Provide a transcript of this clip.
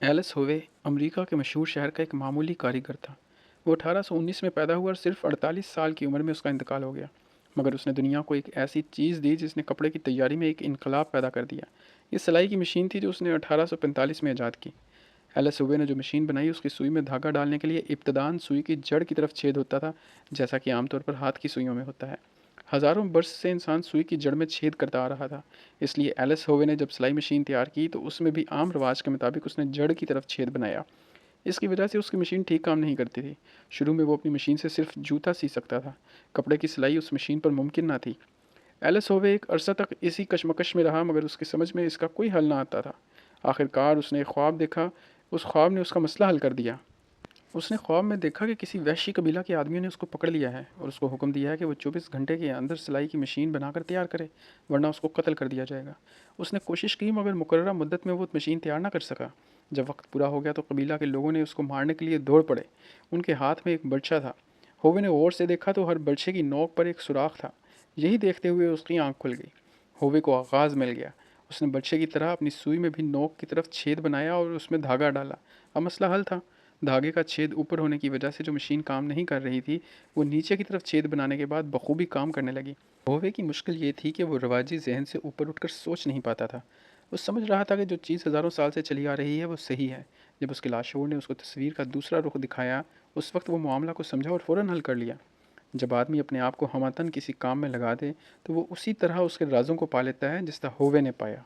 Else ہووے امریکہ کے مشہور شہر کا ایک معمولی کاریگر تھا۔ وہ 1819 میں پیدا ہوا اور صرف 48 سال کی عمر میں اس کا انتقال ہو گیا، مگر اس نے دنیا کو ایک ایسی چیز دی جس نے کپڑے کی تیاری میں ایک انقلاب پیدا کر دیا۔ یہ سلائی کی مشین تھی جو اس نے 1845 میں ایجاد کی۔ ایلس ہووے نے جو مشین بنائی اس کی سوئی میں دھاگا ڈالنے کے لیے ابتداً سوئی کی جڑ کی طرف چھید ہوتا تھا، جیسا کہ عام طور پر ہاتھ کی سوئیوں میں ہوتا ہے۔ ہزاروں برس سے انسان سوئی کی جڑ میں چھید کرتا آ رہا تھا، اس لیے ایلس ہووے نے جب سلائی مشین تیار کی تو اس میں بھی عام رواج کے مطابق اس نے جڑ کی طرف چھید بنایا۔ اس کی وجہ سے اس کی مشین ٹھیک کام نہیں کرتی تھی۔ شروع میں وہ اپنی مشین سے صرف جوتا سی سکتا تھا، کپڑے کی سلائی اس مشین پر ممکن نہ تھی۔ ایلس ہووے ایک عرصہ تک اسی کشمکش میں رہا، مگر اس کی سمجھ میں اس کا کوئی حل نہ آتا تھا۔ آخر کار اس نے ایک خواب دیکھا، اس خواب نے اس کا مسئلہ حل کر دیا۔ اس نے خواب میں دیکھا کہ کسی وحشی قبیلہ کے آدمیوں نے اس کو پکڑ لیا ہے اور اس کو حکم دیا ہے کہ وہ 24 گھنٹے کے اندر سلائی کی مشین بنا کر تیار کرے، ورنہ اس کو قتل کر دیا جائے گا۔ اس نے کوشش کی مگر مقررہ مدت میں وہ مشین تیار نہ کر سکا۔ جب وقت پورا ہو گیا تو قبیلہ کے لوگوں نے اس کو مارنے کے لیے دوڑ پڑے۔ ان کے ہاتھ میں ایک برچھا تھا۔ ہووے نے غور سے دیکھا تو ہر برچھے کی نوک پر ایک سوراخ تھا۔ یہی دیکھتے ہوئے اس کی آنکھ کھل گئی۔ ہووے کو آغاز مل گیا۔ اس نے برچھے کی طرح اپنی سوئی میں بھی نوک کی طرف چھید بنایا اور اس میں دھاگا ڈالا۔ اب مسئلہ حل تھا۔ دھاگے کا چھید اوپر ہونے کی وجہ سے جو مشین کام نہیں کر رہی تھی، وہ نیچے کی طرف چھید بنانے کے بعد بخوبی کام کرنے لگی۔ ہووے کی مشکل یہ تھی کہ وہ رواجی ذہن سے اوپر اٹھ کر سوچ نہیں پاتا تھا۔ وہ سمجھ رہا تھا کہ جو چیز ہزاروں سال سے چلی آ رہی ہے وہ صحیح ہے۔ جب اس کے لاشعور نے اس کو تصویر کا دوسرا رخ دکھایا، اس وقت وہ معاملہ کو سمجھا اور فوراً حل کر لیا۔ جب آدمی اپنے آپ کو ہمتاً کسی کام میں لگا دے تو وہ اسی طرح اس کے رازوں کو پا لیتا ہے جس طرح ہووے نے پایا۔